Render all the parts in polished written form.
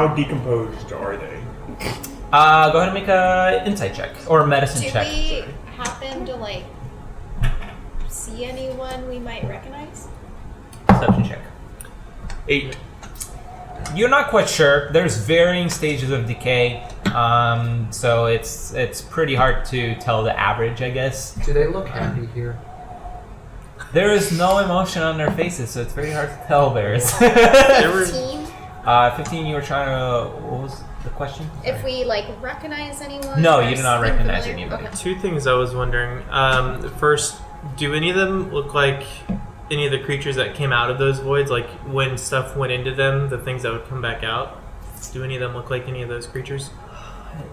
how decomposed are they? Go ahead and make a insight check or medicine check. Do we happen to see anyone we might recognize? Perception check. 8. You're not quite sure. There's varying stages of decay, so it's pretty hard to tell the average, I guess. Do they look happy here? There is no emotion on their faces, so it's very hard to tell. Bears. 15? 15. You were trying to. What was the question? If we recognize anyone? No, or you do not seem recognize familiar? anybody. Okay. Two things I was wondering. First, do any of them look like any of the creatures that came out of those voids? Like when stuff went into them, the things that would come back out? Do any of them look like any of those creatures?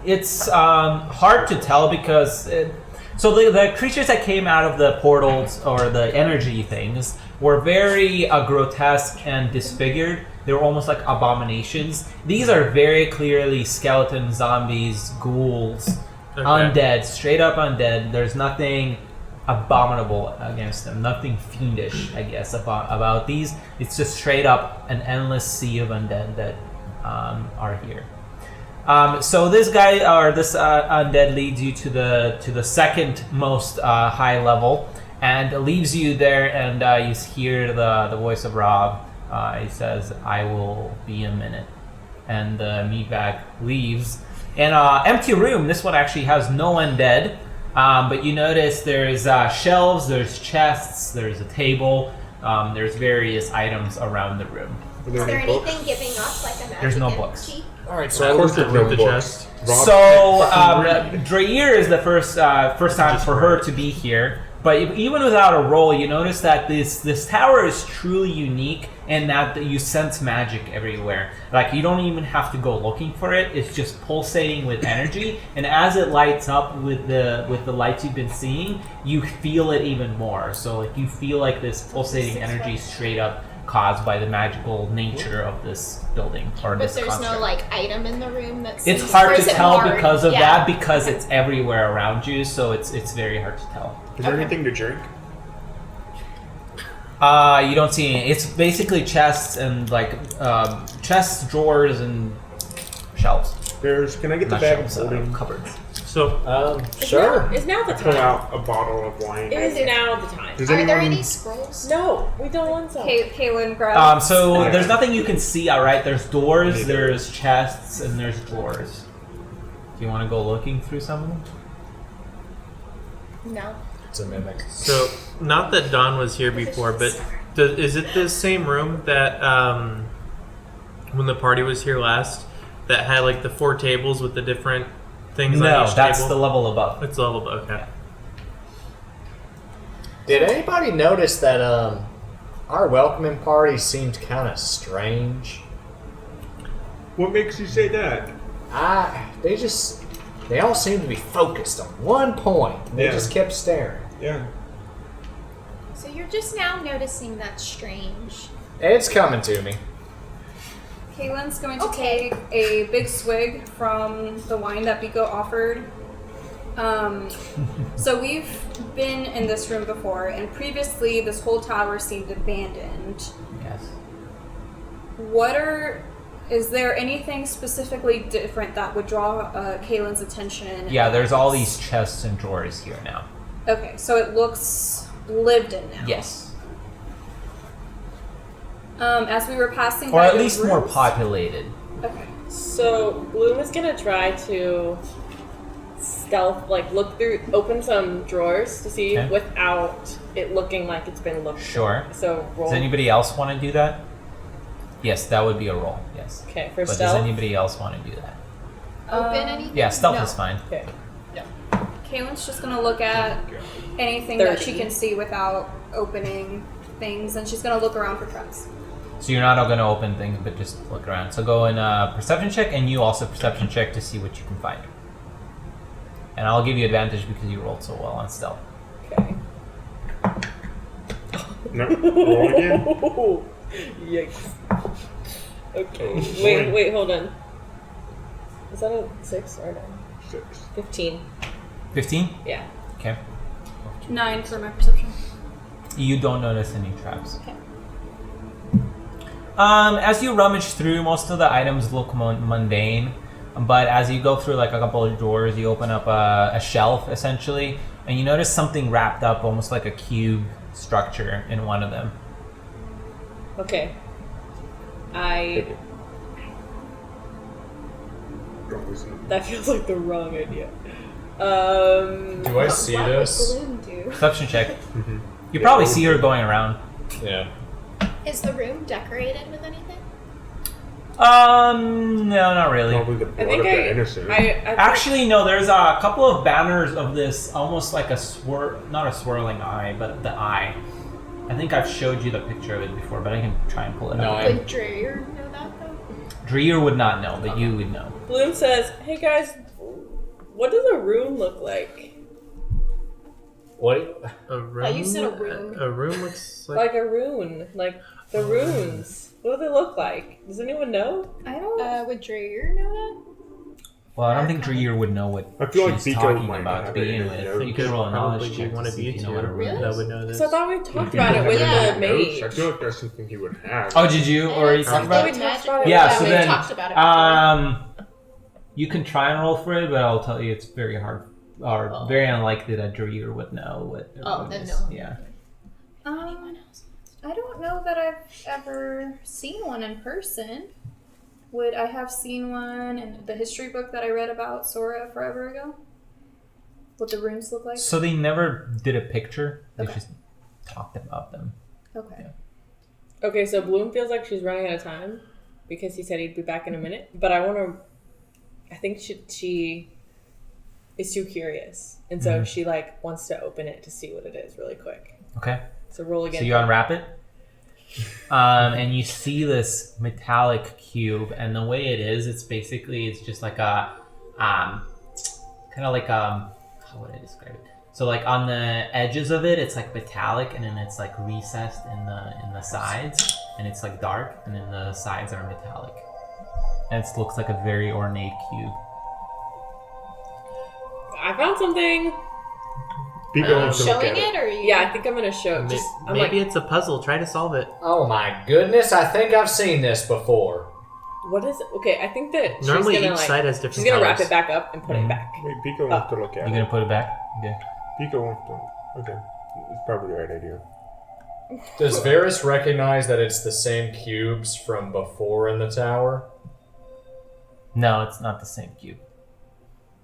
It's hard to tell because the creatures that came out of the portals or the energy things were very grotesque and disfigured. They were almost like abominations. These are very clearly skeleton zombies, ghouls, undead, straight up undead. There's nothing abominable against them, nothing fiendish, I guess, about these. It's just straight up an endless sea of undead that are here. So this guy or this undead leads you to the second most high level and leaves you there, and you hear the voice of Rob. He says, "I will be a minute," and the meatbag leaves. In an empty room. This one actually has no undead, but you notice there's shelves, there's chests, there's a table, there's various items around the room. Is there anything giving off a magic There's no energy? books. Alright, so I looked at Broke the the books. chest. So Draeer is the first time for her to be here, but even without a roll, you notice that this tower is truly unique in that you sense magic everywhere. Like you don't even have to go looking for it; it's just pulsating with energy, and as it lights up with the lights you've been seeing, you feel it even more. So you feel like this pulsating energy straight up caused by the magical nature of this building or But this there's construct. no item in the room that's. It's hard to tell hard? because of Yeah. that, because it's everywhere around you, so it's very hard to tell. Is there anything to drink? You don't see any. It's basically chests and chests, drawers, and shelves. Can I get the Not bag of shelves, holding? cupboards. So, Sure. Is now the Pull time. out a bottle of wine. It is now the time. Does Are there anyone? any scrolls? No, we don't want some. Kaylin grabs. So there's nothing you can see outright. There's doors, there's chests, and there's drawers. Do you want to go looking through some of them? No. It's a mimic. so not that Dawn was here before, but is it the same room that when the party was here last that had the 4 tables with the different things on No, each that's table? the level above. It's level above. Okay. Did anybody notice that our welcoming party seemed kind of strange? What makes you say that? They all seemed to be focused on one point. They Yeah. just kept staring. Yeah. So you're just now noticing that's strange. It's coming to me. Kaylin's going to Okay. take a big swig from the wine that Biko offered. So we've been in this room before, and previously this whole tower seemed abandoned. Yes. Is there anything specifically different that would draw Kaylin's attention? Yeah, there's all these chests and drawers here now. Okay, so it looks lived in now. Yes. As we were passing Or by at the least more rooms- populated. Okay. So Bloom is gonna try to stealth, look through, open some drawers to see Okay. without it looking like it's been looked. Sure. So roll. Does anybody else want to do that? Yes, that would be a roll. Yes. Okay, for But stealth. does anybody else want to do that? Open anything? Yeah, stealth no. is fine. Okay. Kaylin's just gonna look at anything that she 30. can see without opening things, and she's gonna look around for traps. So you're not going to open things, but just look around. So go in perception check, and you also perception check to see what you can find. And I'll give you advantage because you rolled so well on stealth. Okay. No. Roll again. Yikes. Okay. Wait, hold on. Is that a 6 or a 9? 6. 15. 15? Yeah. Okay. 9 for my perception. You don't notice any traps. Okay. As you rummage through, most of the items look mundane, but as you go through like a couple of drawers, you open up a shelf essentially, and you notice something wrapped up almost like a cube structure in one of them. Okay. Take it. Don't listen. That feels like the wrong idea. Do I see What this? would Bloom do? Perception check. You probably see her going around. Yeah. Is the room decorated with anything? No, not really. Probably the blood of the innocent. Actually, no. There's a couple of banners of this, almost like a not a swirling eye, but the eye. I think I've showed you the picture of it before, but I can try and pull it up. Would Dreyer know that though? Dreyer would not know, but you would know. Bloom says, "Hey guys, what does a rune look like?" What? A room? you said a room. A room looks Like a rune, like the runes. What do they look like? Does anyone know? I don't. Would Dreyer know that? Well, I don't think Dreyer would know what I feel like she's Biko talking might about to have it begin in with. his You can roll a knowledge probably check one to of see if you you know what a two rune that is. would know this. So I thought we talked You about it don't with have the any notes. I mage. feel like that's something he would have. Oh, did you already talk about it? Magic. Yeah, so we then, talked about it before. you can try and roll for it, but I'll tell you it's very hard, or very unlikely that Dreyer would know what a rune then is. no. Yeah. Anyone else? I don't know that I've ever seen one in person. Would I have seen one in the history book that I read about Sora forever ago? What the runes look like? So they never did a picture. They Okay. just talked about them. Okay. Okay, so Bloom feels like she's running out of time because he said he'd be back in a minute. But I think she is too curious, and so she like wants to open it to see what it is really quick. Okay. So roll again. So you unwrap it, and you see this metallic cube, and the way it is, it's just like a, kind of like how would I describe it? So like on the edges of it, it's like metallic, and then it's like recessed in the sides, and it's like dark, and then the sides are metallic, and it looks like a very ornate cube. I found something. Biko wants to look Showing at it, or you? Yeah, I think I'm gonna show. Just I'm Maybe like, it's a puzzle. Try to solve it. Oh my goodness! I think I've seen this before. what is it? Okay, I think that Normally she's gonna, each like, side has different she's gonna wrap colors. it back up and put it back. Wait, Biko wants to look at You it. gonna put it back? Okay. Biko wants to. Okay. It's probably the right idea. Does Varys recognize that it's the same cubes from before in the tower? No, it's not the same cube.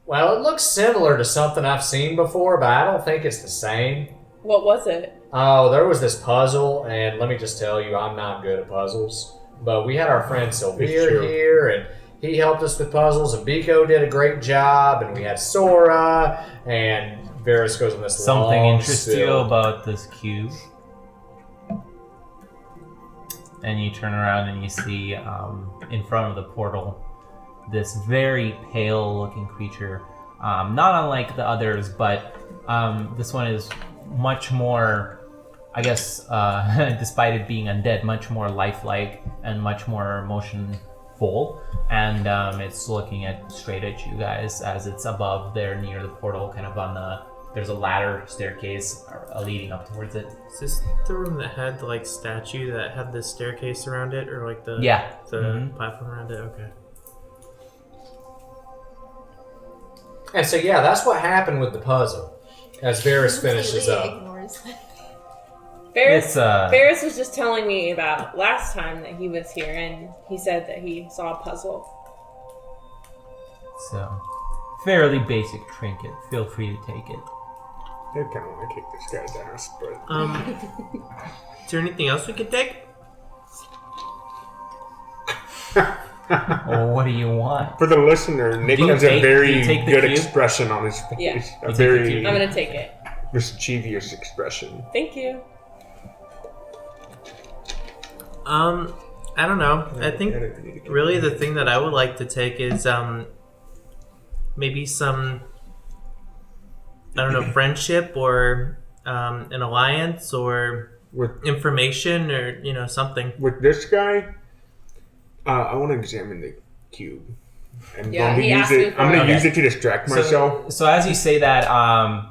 Well, it looks similar to something I've seen before, but I don't think it's the same. What was it? Oh, there was this puzzle, and let me just tell you, I'm not good at puzzles. But we had our friend Sylvia true. here, and he helped us with puzzles, and Biko did a great job, and we had Sora, and Varys goes on this Something long interests you spill. about this cube? And you turn around and you see in front of the portal this very pale looking creature, not unlike the others, but this one is much more, I guess, despite it being undead, much more lifelike and much more motionful, and it's looking straight at you guys as it's above there near the portal, kind of on there's a ladder staircase leading up towards it. Is this the room that had the like statue that had the staircase around it, or like the platform around it? Okay. And so, yeah, that's what happened with the puzzle, as Varys finishes Completely up. ignores that. Ferris was just telling me about last time that he was here, and he said that he saw a puzzle. So, fairly basic trinket. Feel free to take it. I kind of want to kick this guy's ass, but Is there anything else we could take? Oh, what do you want? for the listener, Nick Do you has a take- do very you take the good cube? expression on his face. Yeah. A You take the very cube? I'm gonna take it. mischievous expression. Thank you. I don't know. I think really the thing that I would like to take is maybe some, I don't know, friendship or an alliance or With information or something. with this guy, I want to examine the cube. I'm Yeah, going to he use asked me it. for I'm going it. to use it to distract myself. So as you say that,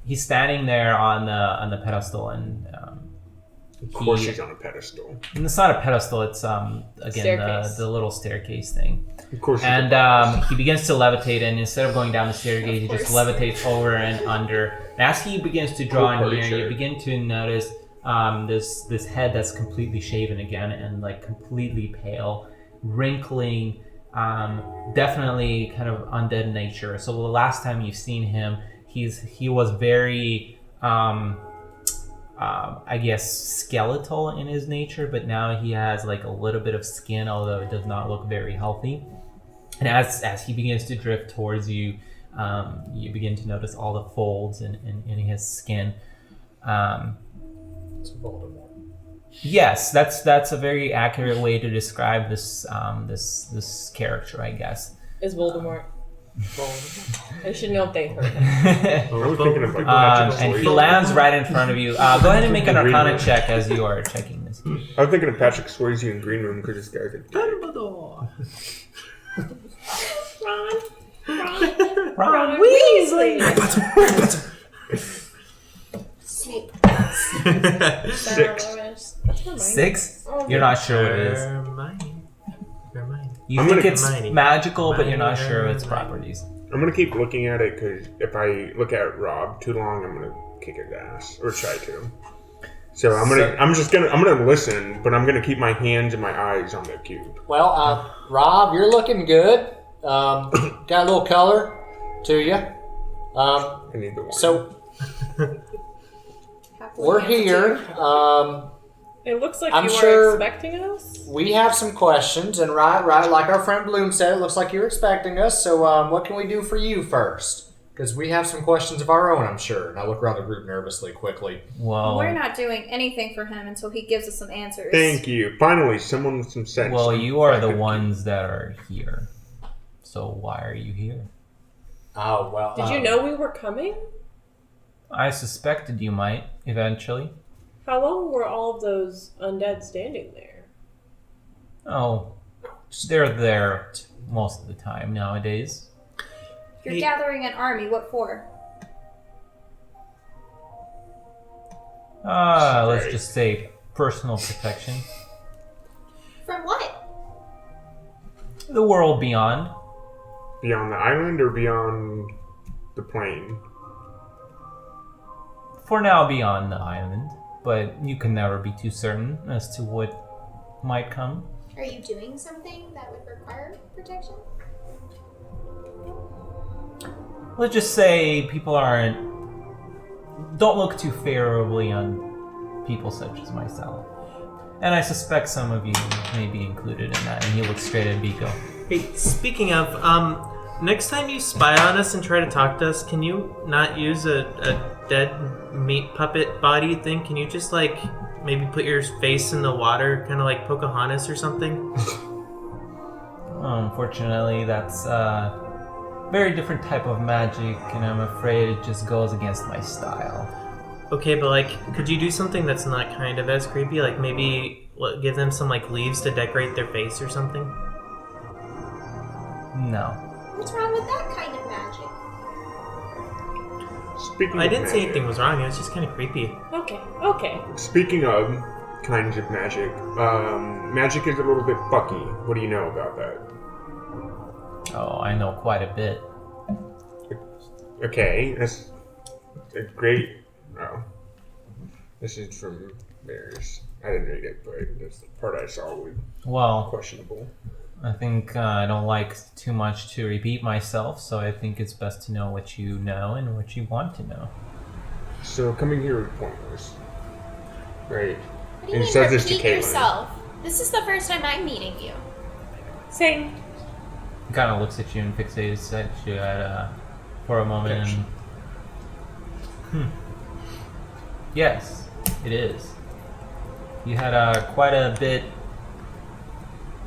he's standing there on the pedestal, and Of course, she's on a pedestal. And it's not a pedestal. It's again Staircase. the little staircase thing. Of course. And he begins to levitate, and instead of going down the staircase, he just course. levitates over and under. And as he begins to draw Cool near, party you shirt. begin to notice this head that's completely shaven again and like completely pale, wrinkling, definitely kind of undead nature. So the last time you've seen him, he was very I guess skeletal in his nature, but now he has like a little bit of skin, although it does not look very healthy. And as he begins to drift towards you, you begin to notice all the folds in his skin. It's Voldemort. Yes, that's a very accurate way to describe this this character, I guess. Is Voldemort. I should know if they heard him. I was thinking of like Patrick And he Swayze. lands right in front of you. Go ahead and make an Arcana check as you are checking this. I was thinking of Patrick Swayze in Green Room because this guy's a Ron Weasley. Snape. Six. That's Hermione. 6? You're not sure what it is. Hermione. You I'm think gonna- it's Hermione. magical, but you're not Hermione. sure of its properties. I'm gonna keep looking at it because if I look at Rob too long, I'm gonna kick his ass or try to. So I'm gonna listen, but I'm gonna keep my hands and my eyes on the cube. Well, Rob, you're looking good. Got a little color to you. I need the one. So Happily we're answered. here. It looks like I'm you sure- are expecting us. We have some questions, and right, like our friend Bloom said, it looks like you're expecting us. So, what can we do for you first? Because we have some questions of our own, I'm sure. And I look around the group nervously, quickly. Well, We're not doing anything for him until he gives us some answers. Thank you. Finally, someone with some sense. well, you are the Back up. ones that are here. So why are you here? Oh well. Did you know we were coming? I suspected you might eventually. How long were all of those undead standing there? Oh, they're there most of the time nowadays. You're Hey. gathering an army. What for? Let's Right. just say personal protection. From what? The world beyond. Beyond the island or beyond the plane? For now, beyond the island. But you can never be too certain as to what might come. Are you doing something that would require protection? Let's just say people don't look too favorably on people such as myself. And I suspect some of you may be included in that. And he looks straight at Biko. Hey, speaking of, next time you spy on us and try to talk to us, can you not use a dead meat puppet body thing? Can you just, like, maybe put your face in the water, kind of like Pocahontas or something? Unfortunately, that's a very different type of magic, and I'm afraid it just goes against my style. Okay, but, like, could you do something that's not kind of as creepy? Like, maybe give them some, like, leaves to decorate their face or something? No. What's wrong with that kind of magic? Speaking I of didn't say magic- anything was wrong. It was just kind of creepy. Okay. Speaking of kinds of magic, magic is a little bit fucky. What do you know about that? Oh, I know quite a bit. Okay, that's a great. Oh, this is from Bears. I didn't read it, but this part I saw was Well, questionable. I think I don't like too much to repeat myself, so I think it's best to know what you know and what you want to know. So coming here with pointless, right? What do you And mean says this to repeat Caitlin. yourself? This is the first time I'm meeting you. Same. He kind of looks at you and fixates at you for a moment. And, yes, it is. You had quite a bit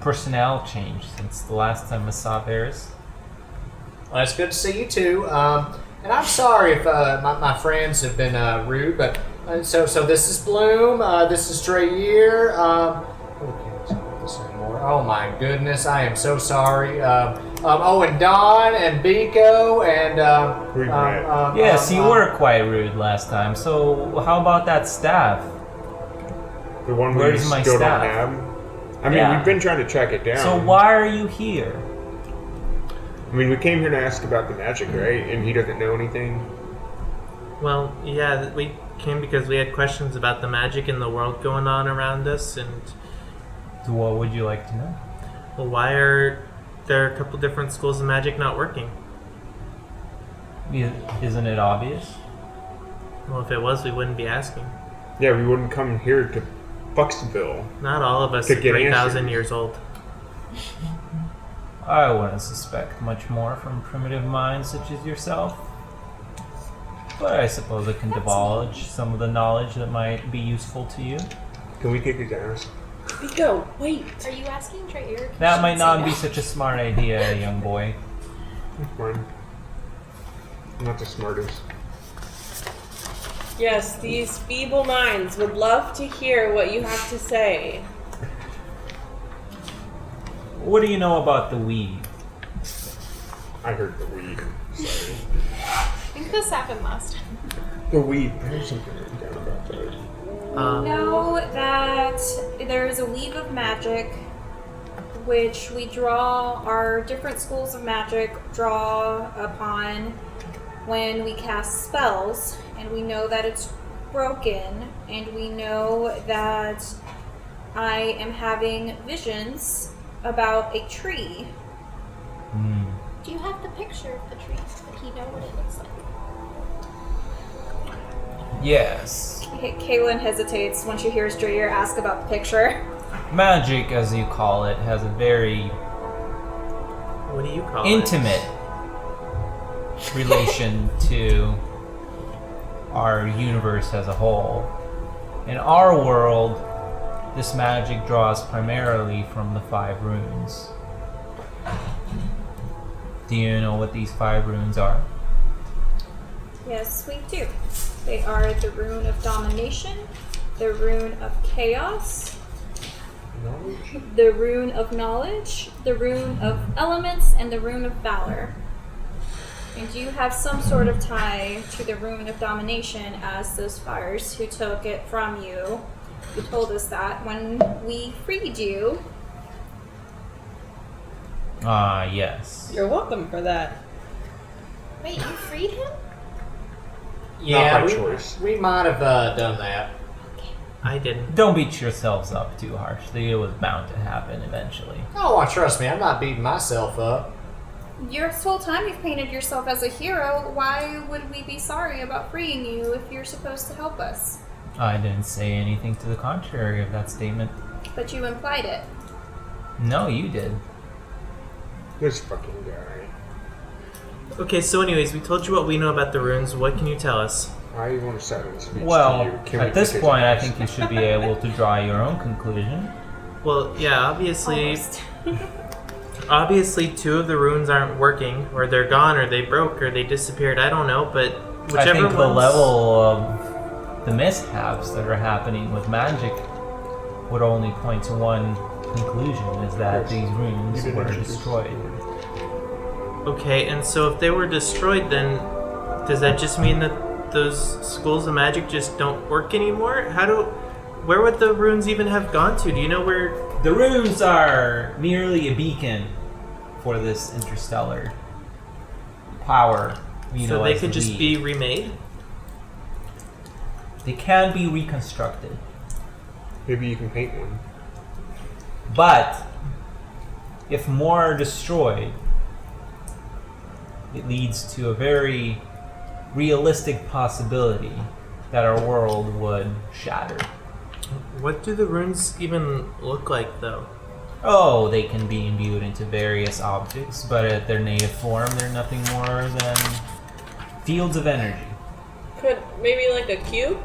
personnel change since the last time I saw Varys. Well, it's good to see you too. And I'm sorry if my friends have been rude, but so this is Bloom. This is Dreyer. Oh my goodness, I am so sorry. Oh, and Don and Biko and Yes, you were quite rude last time. So how about that staff? The one we Where's my still staff? don't have. I mean, Yeah. we've been trying to track it down. So why are you here? I mean, we came here to ask about the magic, right? And he doesn't know anything. Well, yeah, we came because we had questions about the magic in the world going on around us, and What would you like to know? well, why are there a couple different schools of magic not working? Isn't it obvious? Well, if it was, we wouldn't be asking. Yeah, we wouldn't come here to Bucksville. Not all of us To are get 3,000 answers. years old. I wouldn't suspect much more from primitive minds such as yourself. But I suppose I can divulge some of the knowledge that might be useful to you. Can we kick his ass? Nico, wait. Are you asking Traer? That might not be such a smart idea, young boy. That's fine. I'm not the smartest. Yes, these feeble minds would love to hear what you have to say. What do you know about the weed? I heard the weed. Sorry. I think this happened last time. The weed. I heard something written down about that. Know that there is a weave of magic which we draw, our different schools of magic draw upon when we cast spells, and we know that it's broken, and we know that I am having visions about a tree. Do you have the picture of the tree? Would he know what it looks like? Yes. Kaylin hesitates when she hears Dreyer ask about the picture. Magic, as you call it, has a very What do you call it? intimate relation to our universe as a whole. In our world, this magic draws primarily from the 5 runes. Do you know what these 5 runes are? Yes, we do. They are the rune of domination, the rune of chaos, the rune of knowledge, the rune of elements, and the rune of valor. And you have some sort of tie to the rune of domination as those fires who took it from you. You told us that when we freed you. Ah, yes. You're welcome for that. Wait, you freed him? Yeah, Not by we, choice. we might have done that. I didn't. Don't beat yourselves up too harshly. It was bound to happen eventually. Oh, trust me, I'm not beating myself up. Your whole time you've painted yourself as a hero. Why would we be sorry about freeing you if you're supposed to help us? I didn't say anything to the contrary of that statement. But you implied it. No, you did. This fucking guy. Okay, so anyways, we told you what we know about the runes. What can you tell us? I want to silent speech Well, to you. Can we at this kick his point, I ass? think you should be able to draw your own conclusion. Well, yeah, obviously, Almost. obviously 2 of the runes aren't working, or they're gone, or they broke, or they disappeared. I don't know, but I whichever think the ones- level of the mishaps that are happening with magic would only point to one conclusion, is that these runes You didn't were introduce destroyed. Okay, and so if they were destroyed, then does that just mean that those schools of magic just don't work anymore? Where would the runes even have gone to? Do you know where? The runes are merely a beacon for this interstellar power. So they as could just we- be remade? They can be reconstructed. Maybe you can paint one. But if more are destroyed, it leads to a very realistic possibility that our world would shatter. What do the runes even look like, though? Oh, they can be imbued into various objects, but at their native form, they're nothing more than fields of energy. Could maybe like a cube?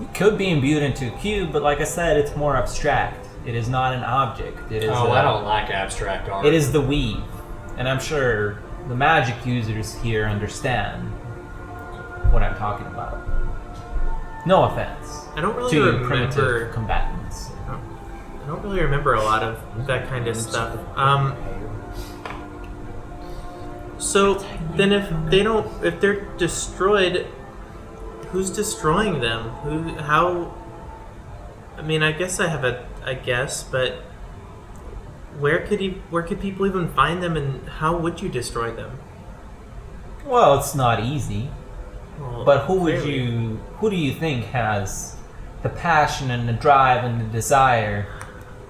It could be imbued into a cube, but like I said, it's more abstract. It is not an object. It is I don't like abstract art. It is the weave, and I'm sure the magic users here understand what I'm talking about. No offense I don't really to you remember. primitive combatants. I don't really remember a lot of that kind of stuff. So then, if they're destroyed, who's destroying them? I mean, I guess I have a guess, but where could people even find them, and how would you destroy them? Well, it's not easy. Well, But who clearly. do you think has the passion and the drive and the desire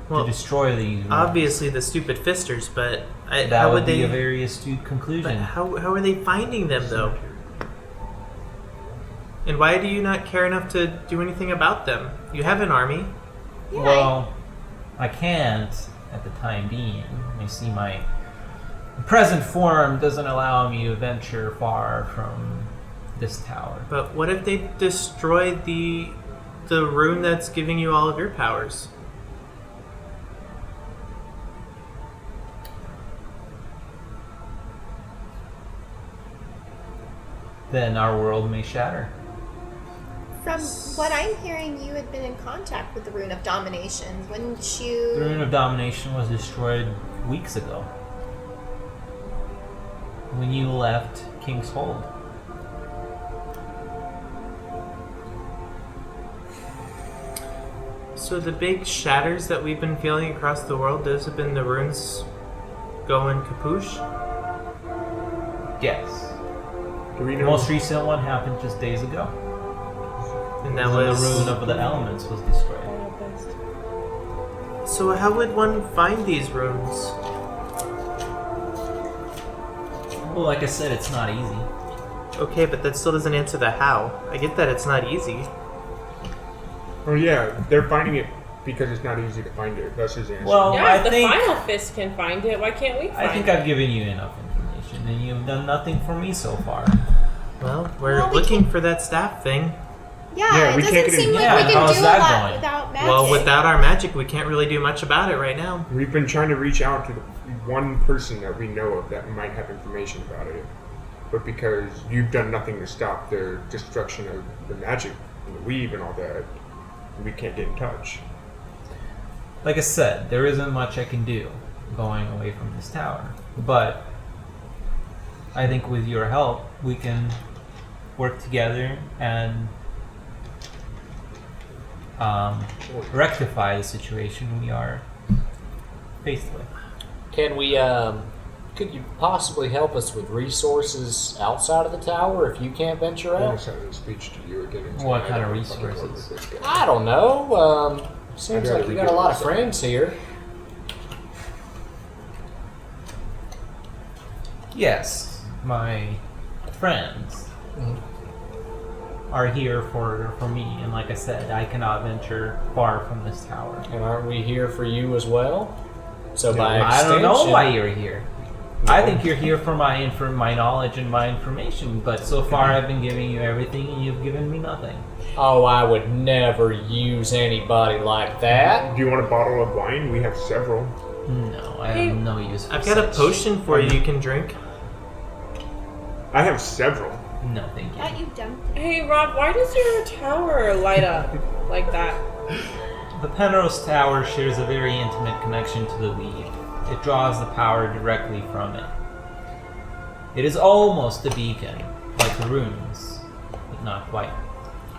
Well, to destroy these? Obviously, the stupid fisters, but that how would would be they? a very astute But conclusion. how are they finding them though? And why do you not care enough to do anything about them? You have an army. Yeah, Well, I can't at the time being. You see, my present form doesn't allow me to venture far from this tower. But what if they destroyed the rune that's giving you all of your powers? Then our world may shatter. From what I'm hearing, you had been in contact with the Rune of Domination. Wouldn't you? The Rune of Domination was destroyed weeks ago. When you left King's Hold. So the big shatters that we've been feeling across the world, those have been the runes going kapoosh? Yes. Do we The know? most recent one happened just days ago. And that When was... the Rune of the Elements was destroyed. So how would one find these runes? Well, like I said, it's not easy. Okay, but that still doesn't answer the how. I get that it's not easy. Oh yeah, they're finding it because it's not easy to find it. That's his answer. Well, Yeah, I if the think Final Fist can find it, why can't we find I think it? I've given you enough information, and you've done nothing for me so far. Well, we're Well, we looking can- for that staff thing. Yeah, Yeah, it we doesn't can't get seem in- like Yeah, we can how's do a that lot going? without magic. Well, without our magic, we can't really do much about it right now. We've been trying to reach out to the one person that we know of that might have information about it, but because you've done nothing to stop their destruction of the magic and the weave and all that, we can't get in touch. Like I said, there isn't much I can do going away from this tower. But I think with your help, we can work together and rectify the situation we are faced with. Can we, could you possibly help us with resources outside of the tower if you can't venture I out? almost had a speech to you again. and What said, kind I of don't fucking work resources? with this guy. I don't know. Seems I'd like rather you we got a do lot it of friends here. Yes, my friends are here for me, and like I said, I cannot venture far from this tower. And aren't we here for you as well? So by I extension, don't know why you're here. I think you're here for my knowledge and my information, but so far I've been giving you everything and you've given me nothing. Oh, I would never use anybody like that. Do you want a bottle of wine? We have several. No, I have no use for I've got a such. potion for you can drink. I have several. No, thank you. Thought you dumped. Hey, Rob, why does your tower light up like that? The Penrose Tower shares a very intimate connection to the weave. It draws the power directly from it. It is almost a beacon, like the runes, but not quite.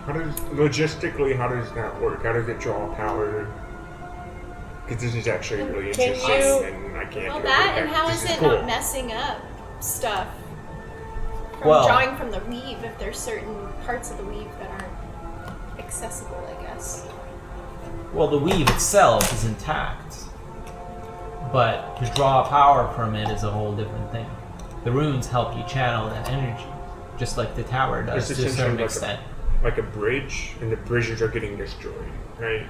How does that work? How does it draw power? Because this is actually really Can interesting, you- and I can't. Well, do that it. and how This is it cool. not messing up stuff from Well- drawing from the weave if there's certain parts of the weave that aren't accessible, I guess. Well, the weave itself is intact, but to draw power from it is a whole different thing. The runes help you channel that energy, just like the tower does It's to a certain essentially extent. like a bridge, and the bridges are getting destroyed, right?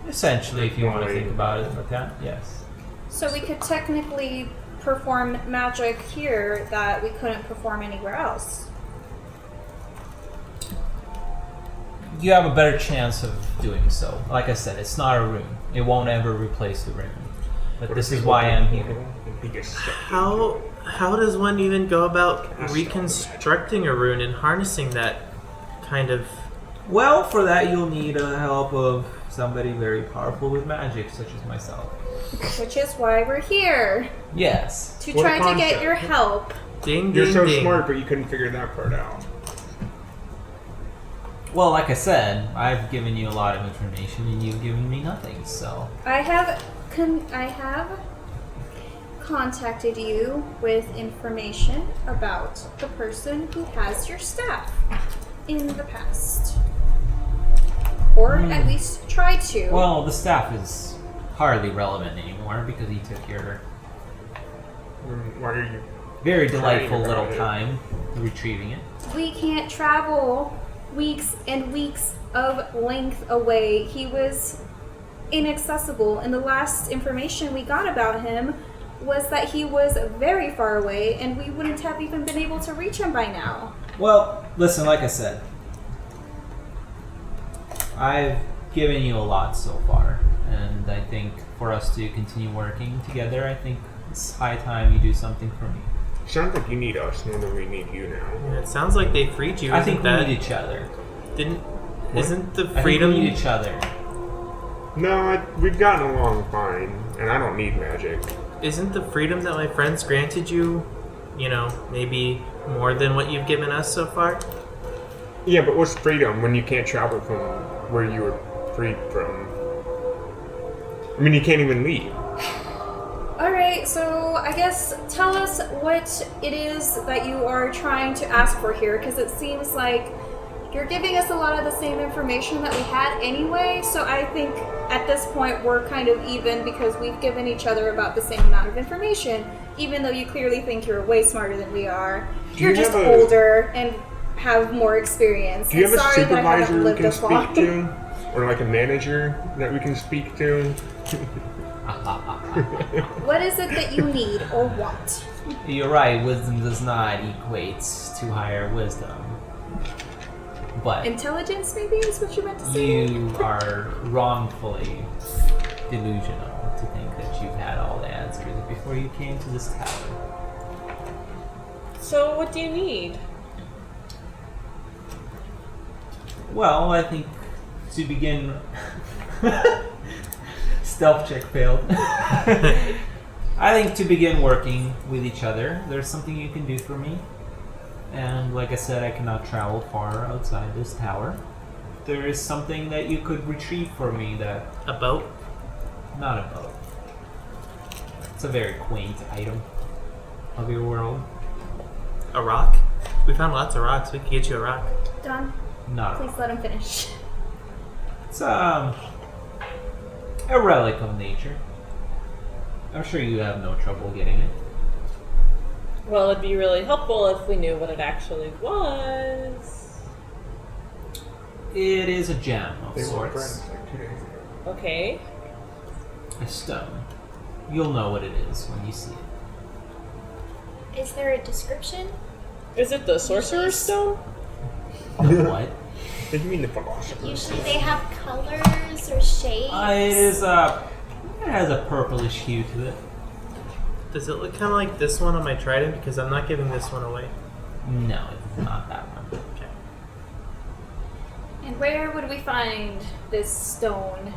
Essentially, if you want to think about it like that, yes. So we could technically perform magic here that we couldn't perform anywhere else. You have a better chance of doing so. Like I said, it's not a rune. It won't ever replace the rune. But What this if is people why get I'm portal here. and he gets sucked into it? How does one even go about Cast all the reconstructing a rune and harnessing that kind of... Well, for that you'll need the help of somebody very powerful with magic, such as myself. Which is why we're here. Yes. To What a try to get concept. your help. Ding, You're ding, so ding. smart, but you couldn't figure that part out. Well, like I said, I've given you a lot of information and you've given me nothing, so... I have contacted you with information about the person who has your staff in the past. Or at least tried to. Well, the staff is hardly relevant anymore because he took your Why are you? very delightful about little it. time retrieving it. We can't travel weeks and weeks of length away. He was inaccessible, and the last information we got about him was that he was very far away, and we wouldn't have even been able to reach him by now. Well, listen, like I said, I've given you a lot so far, and I think for us to continue working together, I think it's high time you do something for me. Sounds like you need us more than we need you now. Yeah, it sounds like they freed you. I Isn't think we that need each other. isn't the I freedom? think we need each other. No, we've gotten along fine, and I don't need magic. Isn't the freedom that my friends granted you, maybe more than what you've given us so far? Yeah, but what's freedom when you can't travel from where you were freed from? I mean, you can't even leave. Alright, so I guess tell us what it is that you are trying to ask for here, because it seems like you're giving us a lot of the same information that we had anyway, so I think at this point we're kind of even because we've given each other about the same amount of information, even though you clearly think you're way smarter than we are. Do you You're just have a- older and have more experience. Do you And have a sorry that I haven't supervisor we lived can this long. speak to? Or like a manager that we can speak to? What is it that you need or want? You're right, wisdom does not equate to higher wisdom. But Intelligence, maybe, is what you meant to say? you are wrongfully delusional to think that you've had all the answers before you came to this tower. So what do you need? Well, I think to begin... Stealth check failed. I think to begin working with each other, there's something you can do for me. And like I said, I cannot travel far outside this tower. There is something that you could retrieve for me that... A boat? Not a boat. It's a very quaint item of your world. A rock? We found lots of rocks. We could get you a rock. Don, Not a please let him finish. It's a relic of nature. I'm sure you have no trouble getting it. Well, it'd be really helpful if we knew what it actually was. It is a gem of They were sorts. friends like 2 days ago. Okay. A stone. You'll know what it is when you see it. Is there a description? Is it the Sorcerer's Stone? What? What do you mean the philosopher? Usually they have colors or shades. It has a purplish hue to it. Does it look kind of like this one on my trident? Because I'm not giving this one away. No, it's not that one. Okay. And where would we find this stone?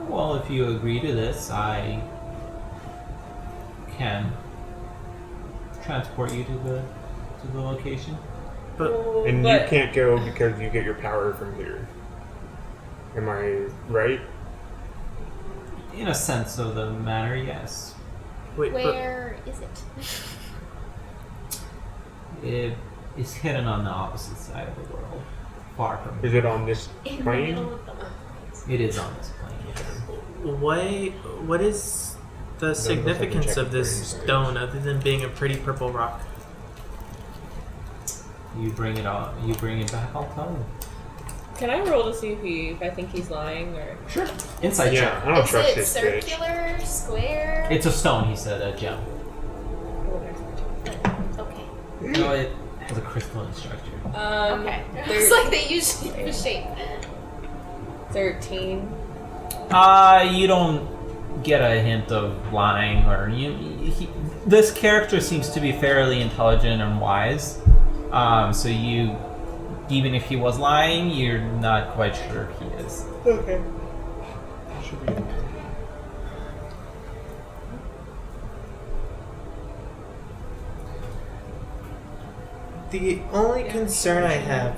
Well, if you agree to this, I can transport you to the location. But And But- you can't go because you get your power from here. Am I right? In a sense of the matter, yes. wait, Where is it? It is hidden on the opposite side of the world, far from Is here. it on this In the plane? middle of the earth. It is on this plane. but what is the significance of this stone other than being a pretty purple rock? You bring it on. You bring it back. I'll tell you. Can I roll to see if I think he's lying or? Sure. Insight Yeah, check. I don't Is trust it this bitch. circular, square? It's a stone. He said a gem. Okay. No, it has a crystalline structure. Okay. There- It's like they usually have a shape. 13. You don't get a hint of lying, or this character seems to be fairly intelligent and wise. So you, even if he was lying, you're not quite sure he is. Okay. Should be. The only concern I have